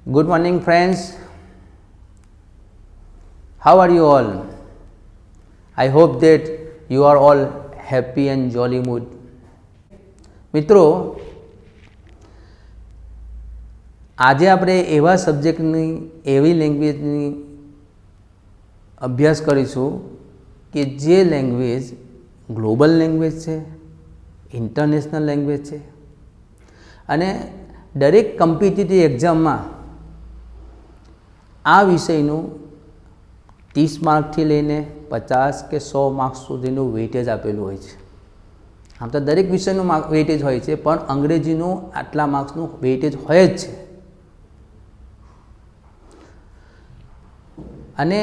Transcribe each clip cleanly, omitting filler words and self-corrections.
Good morning, friends. How are you all? I hope that you are all happy and jolly mood. મિત્રો, આજે આપણે એવા સબ્જેક્ટની એવી લેંગ્વેજની અભ્યાસ કરીશું કે જે લેંગ્વેજ ગ્લોબલ લેંગ્વેજ છે, ઇન્ટરનેશનલ લેંગ્વેજ છે અને દરેક કોમ્પિટિટિવ એક્ઝામમાં આ વિષયનું 30 માર્કથી લઈને 50 કે 100 માર્ક્સ સુધીનું વેઇટેજ આપેલું હોય છે. આમ તો દરેક વિષયનું વેઇટેજ હોય છે, પણ અંગ્રેજીનું આટલા માર્ક્સનું વેઇટેજ હોય જ છે. અને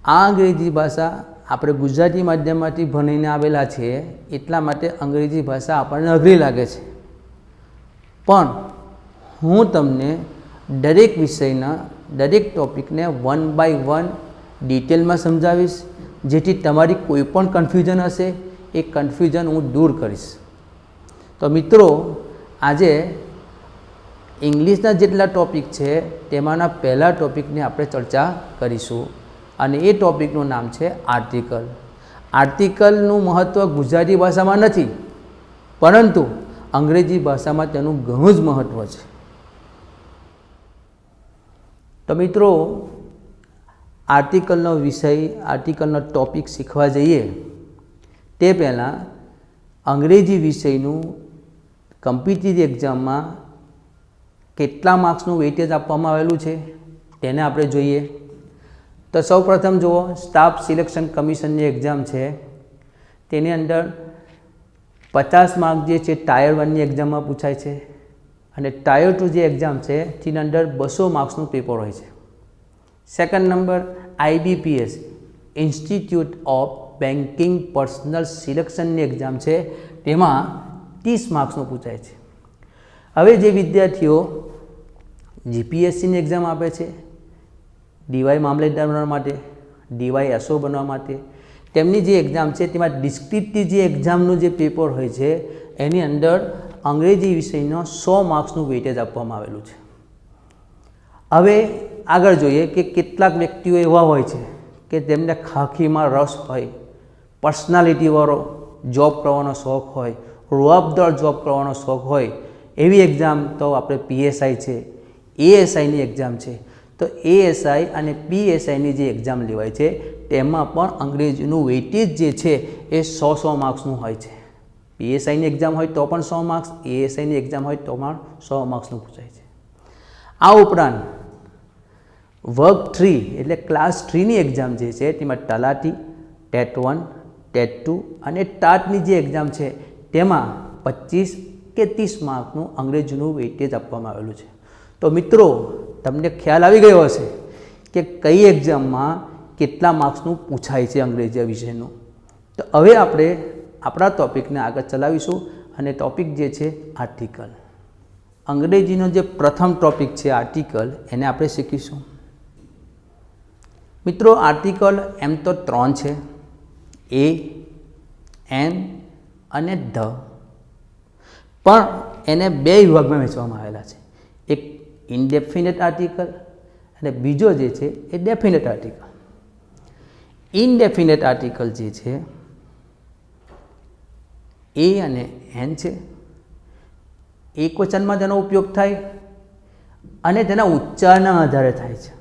આ અંગ્રેજી ભાષા આપણે ગુજરાતી માધ્યમમાંથી ભણીને આવેલા છીએ, એટલા માટે અંગ્રેજી ભાષા આપણને અઘરી લાગે છે. પણ હું તમને દરેક વિષયના દરેક ટૉપિકને 1 બાય 1 ડિટેલમાં સમજાવીશ, જેથી તમારી કોઈ પણ કન્ફ્યુઝન હશે એ કન્ફ્યુઝન હું દૂર કરીશ. તો મિત્રો, આજે ઇંગ્લિશના જેટલા ટૉપિક છે તેમાંના પહેલા ટૉપિકની આપણે ચર્ચા કરીશું અને એ ટૉપિકનું નામ છે આર્ટિકલ. આર્ટિકલનું મહત્ત્વ ગુજરાતી ભાષામાં નથી, પરંતુ અંગ્રેજી ભાષામાં તેનું ઘણું જ મહત્ત્વ છે. તો મિત્રો, આર્ટિકલનો વિષય, આર્ટિકલનો ટૉપિક શીખવા જઈએ તે પહેલાં અંગ્રેજી વિષયનું કોમ્પિટિટિવ એક્ઝામમાં કેટલા માર્ક્સનું વેઇટેજ આપવામાં આવેલું છે તેને આપણે જોઈએ. તો સૌપ્રથમ જુઓ, સ્ટાફ સિલેક્શન કમિશનની એક્ઝામ છે, તેની અંદર 50 માર્ક જે છે ટાયર 1ની એક્ઝામમાં પૂછાય છે અને ટાયર 2 જે એક્ઝામ છે તેની અંદર 200 માર્ક્સનું પેપર હોય છે. Second number, IBPS Institute of Banking Personnel સિલેક્શનની એક્ઝામ છે, તેમાં 30 માર્ક્સનું પૂછાય છે. હવે જે વિદ્યાર્થીઓ GPSCની એક્ઝામ આપે છે, DY મામલેદાર બનવા માટે, DY SO બનવા માટે, તેમની જે એક્ઝામ છે તેમાં ડિસ્ક્રિપ્ટિવ જે એક્ઝામનું જે પેપર હોય છે એની અંદર અંગ્રેજી વિષયનો 100 માર્ક્સનું વેઇટેજ આપવામાં આવેલું છે. હવે આગળ જોઈએ કે કેટલાક વ્યક્તિઓ એવા હોય છે કે તેમને ખાખીમાં રસ હોય, પર્સનાલિટીવાળો જોબ કરવાનો શોખ હોય, રૂઆબદાર જોબ કરવાનો શોખ હોય, એવી એક્ઝામ તો આપણે PSI છે, ASIની એક્ઝામ છે. તો ASI અને PSIની જે એક્ઝામ લેવાય છે તેમાં પણ અંગ્રેજીનું વેઇટેજ જે છે એ 100 માર્ક્સનું હોય છે. PSIની એક્ઝામ હોય તો પણ 100 માર્ક્સ, ASIની એક્ઝામ હોય તો પણ 100 માર્ક્સનું પૂછાય છે. આ ઉપરાંત વર્ગ 3 એટલે ક્લાસ 3ની એક્ઝામ જે છે તેમાં તલાટી, ટેટ 1, ટેટ 2 અને ટાટની જે એક્ઝામ છે તેમાં 25 કે 30 માર્કનું અંગ્રેજીનું વેઇટેજ આપવામાં આવેલું છે. તો મિત્રો, તમને ખ્યાલ આવી ગયો હશે કે કઈ એક્ઝામમાં કેટલા માર્ક્સનું પૂછાય છે અંગ્રેજી વિષયનું. તો હવે આપણે આપણા ટૉપિકને આગળ ચલાવીશું અને ટૉપિક જે છે આર્ટિકલ. અંગ્રેજીનો જે પ્રથમ ટૉપિક છે આર્ટિકલ, એને આપણે શીખીશું. મિત્રો, આર્ટિકલ એમ તો 3 છે, A, N અને ધ, પણ એને 2 વિભાગમાં વહેંચવામાં આવેલા છે. એક ઇનડેફિનેટ આર્ટિકલ અને બીજો જે છે એ ડેફિનેટ આર્ટિકલ. ઇનડેફિનેટ આર્ટિકલ જે છે A અને N છે, એકવચનમાં તેનો ઉપયોગ થાય અને તેના ઉચ્ચારના આધારે થાય છે.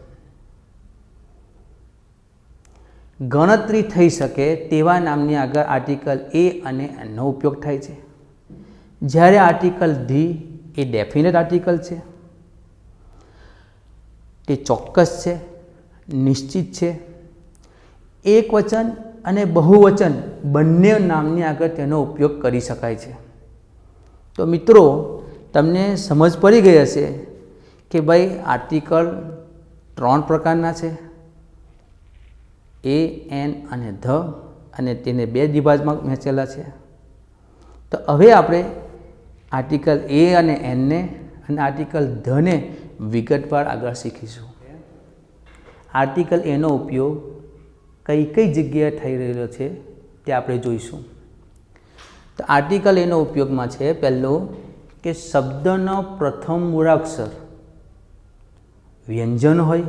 ગણતરી થઈ શકે તેવા નામની આગળ આર્ટિકલ A અને Nનો ઉપયોગ થાય છે. જ્યારે article the A definite article છે, તે ચોક્કસ છે, નિશ્ચિત છે, એકવચન અને બહુવચન બંને નામની આગળ તેનો ઉપયોગ કરી શકાય છે. તો મિત્રો, તમને સમજ પડી ગઈ હશે કે ભાઈ આર્ટિકલ 3 પ્રકારના છે, A, N અને ધ, અને તેને 2 વિભાગમાં વહેંચેલા છે. તો હવે આપણે આર્ટિકલ A અને Nને અને આર્ટિકલ ધને વિગતવાર આગળ શીખીશું. આર્ટિકલ Aનો ઉપયોગ કઈ કઈ જગ્યાએ થઈ રહેલો છે તે આપણે જોઈશું. તો આર્ટિકલ એનો ઉપયોગમાં છે પહેલો કે શબ્દનો પ્રથમ મૂળાક્ષર વ્યંજન હોય,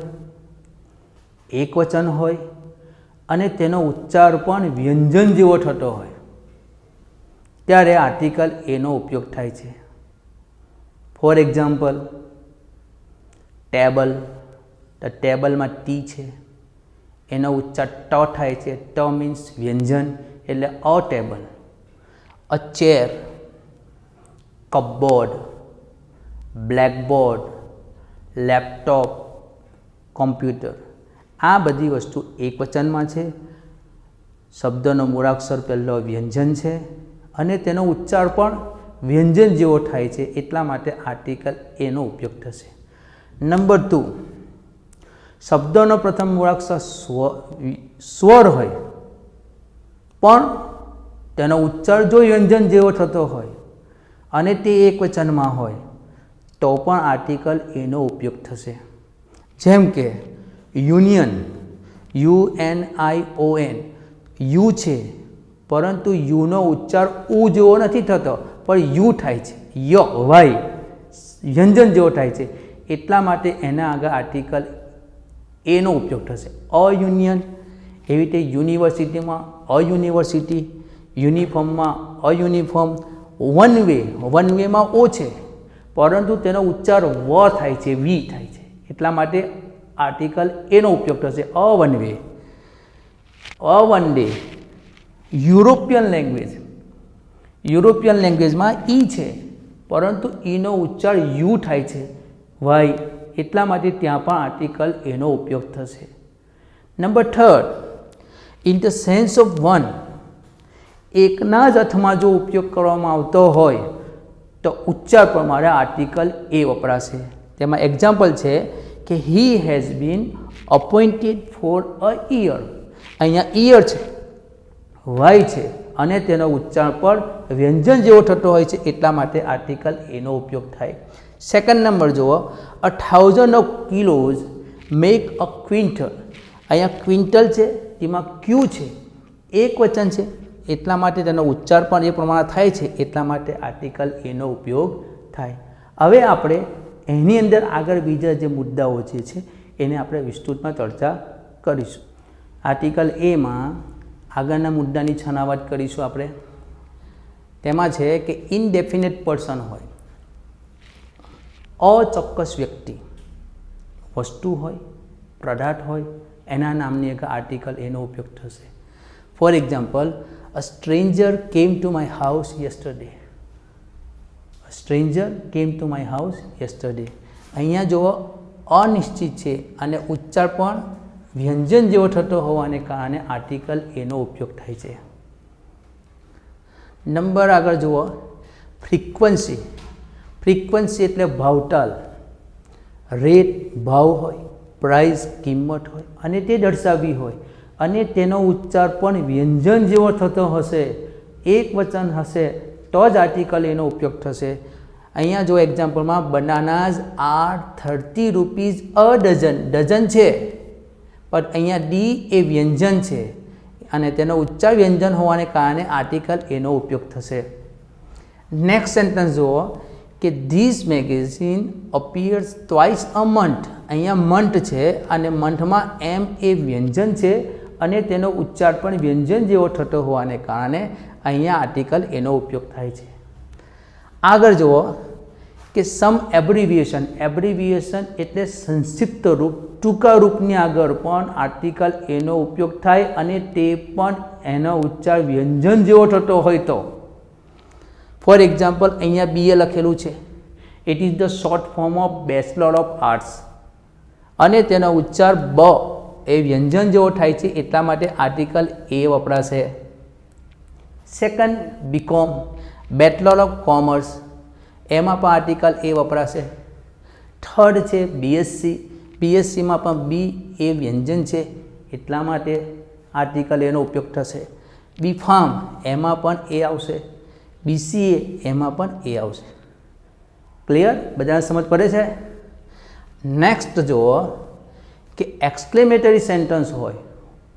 એકવચન હોય અને તેનો ઉચ્ચાર પણ વ્યંજન જેવો થતો હોય ત્યારે આર્ટિકલ એનો ઉપયોગ થાય છે. ફોર એક્ઝામ્પલ, ટેબલ, તો ટેબલમાં ટી છે, એનો ઉચ્ચાર ટ થાય છે. ટ મીન્સ વ્યંજન એટલે a table. A chair, cupboard, blackboard, laptop, computer, આ બધી વસ્તુ એકવચનમાં છે. શબ્દનો મૂળાક્ષર પહેલો વ્યંજન છે અને તેનો ઉચ્ચાર પણ વ્યંજન જેવો થાય છે, એટલા માટે આર્ટિકલ એનો ઉપયોગ થશે. નંબર 2, શબ્દનો પ્રથમ મૂળાક્ષર સ્વર હોય પણ તેનો ઉચ્ચાર જો વ્યંજન જેવો થતો હોય અને તે એકવચનમાં હોય તો પણ આર્ટિકલ એનો ઉપયોગ થશે. જેમ કે યુનિયન, UNION, યુ છે પરંતુ યુનો ઉચ્ચાર ઉ જેવો નથી થતો પણ યુ થાય છે. વાય વ્યંજન જેવો થાય છે, એટલા માટે એના આગળ આર્ટિકલ એનો ઉપયોગ થશે. અયુનિયન, એવી રીતે યુનિવર્સિટીમાં અયુનિવર્સિટી, યુનિફોર્મમાં અયુનિફોર્મ. વન વેમાં ઓ છે પરંતુ તેનો ઉચ્ચાર વ થાય છે, વી થાય છે, એટલા માટે આર્ટિકલ એનો ઉપયોગ થશે. One way, one day. European લેંગ્વેજમાં ઈ છે પરંતુ ઈનો ઉચ્ચાર યુ થાય છે, વાય, એટલા માટે ત્યાં પણ આર્ટિકલ એનો ઉપયોગ થશે. Number 3, in the sense of one, એકના જ અર્થમાં જો ઉપયોગ કરવામાં આવતો હોય તો ઉચ્ચાર પ્રમાણે આર્ટિકલ એ વપરાશે. તેમાં એક્ઝામ્પલ છે કે he has been appointed for a year. અહીંયા ઈયર છે, વાય છે અને તેનો ઉચ્ચાર પણ વ્યંજન જેવો થતો હોય છે, એટલા માટે આર્ટિકલ એનો ઉપયોગ થાય. સેકન્ડ નંબર જુઓ, 1000 of kilos make a quintal. અહીંયા ક્વિન્ટલ છે, તેમાં ક્યુ છે, એક વચન છે, એટલા માટે તેનો ઉચ્ચાર પણ એ પ્રમાણે થાય છે, એટલા માટે આર્ટિકલ એનો ઉપયોગ થાય. હવે આપણે એની અંદર આગળ બીજા જે મુદ્દાઓ જે છે એને આપણે વિસ્તૃતમાં ચર્ચા કરીશું. આર્ટિકલ એમાં આગળના મુદ્દાની છણાવટ કરીશું આપણે. તેમાં છે કે ઇનડેફિનેટ પર્સન હોય, અચોક્કસ વ્યક્તિ, વસ્તુ હોય, પદાર્થ હોય, એના નામની એક આર્ટિકલ એનો ઉપયોગ થશે. For example, a stranger came to my house yesterday. A stranger came to my house yesterday. અહીંયા જુઓ અનિશ્ચિત છે અને ઉચ્ચાર પણ વ્યંજન જેવો થતો હોવાને કારણે આર્ટિકલ એનો ઉપયોગ થાય છે. નંબર આગળ જુઓ, ફ્રીક્વન્સી. ફ્રીક્વન્સી એટલે ભાવતાલ. રેટ ભાવ હોય, પ્રાઇસ કિંમત હોય અને તે દર્શાવવી હોય અને તેનો ઉચ્ચાર પણ વ્યંજન જેવો થતો હશે, એક વચન હશે તો જ આર્ટિકલ એનો ઉપયોગ થશે. અહીંયા જો એક્ઝામ્પલમાં બનાનાઝ આર 30 રૂપીઝ અ ડઝન. ડઝન છે પણ અહીંયા ડી એ વ્યંજન છે અને તેનો ઉચ્ચાર વ્યંજન હોવાને કારણે આર્ટિકલ એનો ઉપયોગ થશે. નેક્સ્ટ સેન્ટેન્સ જુઓ કે this magazine appears twice a month. અહીંયા મંથ છે અને મંથમાં એમ એ વ્યંજન છે અને તેનો ઉચ્ચાર પણ વ્યંજન જેવો થતો હોવાને કારણે અહીંયા આર્ટિકલ એનો ઉપયોગ થાય છે. આગળ જુઓ કે સમ એબ્રિવિએશન. એબ્રિવિએશન એટલે સંક્ષિપ્ત રૂપ, ટૂંકા રૂપની આગળ પણ આર્ટિકલ એનો ઉપયોગ થાય અને તે પણ એનો ઉચ્ચાર વ્યંજન જેવો થતો હોય તો. ફોર એક્ઝામ્પલ, અહીંયા BA લખેલું છે, it is the short form of bachelor of arts અને તેનો ઉચ્ચાર બ એ વ્યંજન જેવો થાય છે, એટલા માટે આર્ટિકલ એ વપરાશે. Second, BCom, bachelor of commerce, એમાં પણ આર્ટિકલ એ વપરાશે. થર્ડ છે BSc. BScમાં પણ બી એ વ્યંજન છે, એટલા માટે આર્ટિકલ એનો ઉપયોગ થશે. BPharm, એમાં પણ એ આવશે. BCA, એમાં પણ એ આવશે. ક્લિયર? બધાને સમજ પડે છે? નેક્સ્ટ જુઓ કે એક્સક્લેમેટરી સેન્ટન્સ હોય,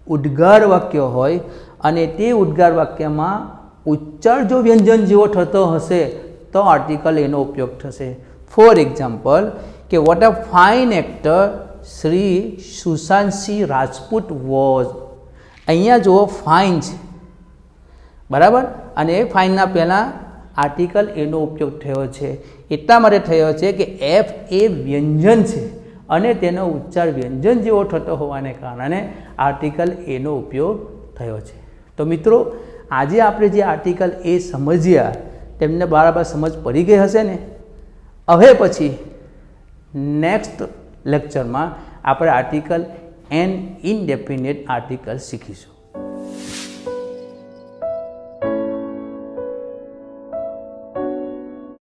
ઉદ્ગાર વાક્ય હોય અને તે ઉદ્ગાર વાક્યમાં ઉચ્ચાર જો વ્યંજન જેવો થતો હશે તો આર્ટિકલ એનો ઉપયોગ થશે. ફોર એક્ઝામ્પલ કે what a fine actor Shri Sushant Singh Rajput was. અહીંયા જુઓ ફાઇન છે, બરાબર, અને એ ફાઇનના પહેલાં આર્ટિકલ એનો ઉપયોગ થયો છે. એટલા માટે થયો છે કે એફ એ વ્યંજન છે અને તેનો ઉચ્ચાર વ્યંજન જેવો થતો હોવાને કારણે આર્ટિકલ એનો ઉપયોગ થયો છે. તો મિત્રો, આજે આપણે જે આર્ટિકલ એ સમજ્યા તેમને બરાબર સમજ પડી ગઈ હશે ને. હવે પછી નેક્સ્ટ લેક્ચરમાં આપણે આર્ટિકલ એન ઇનડેફિનેટ આર્ટિકલ શીખીશું.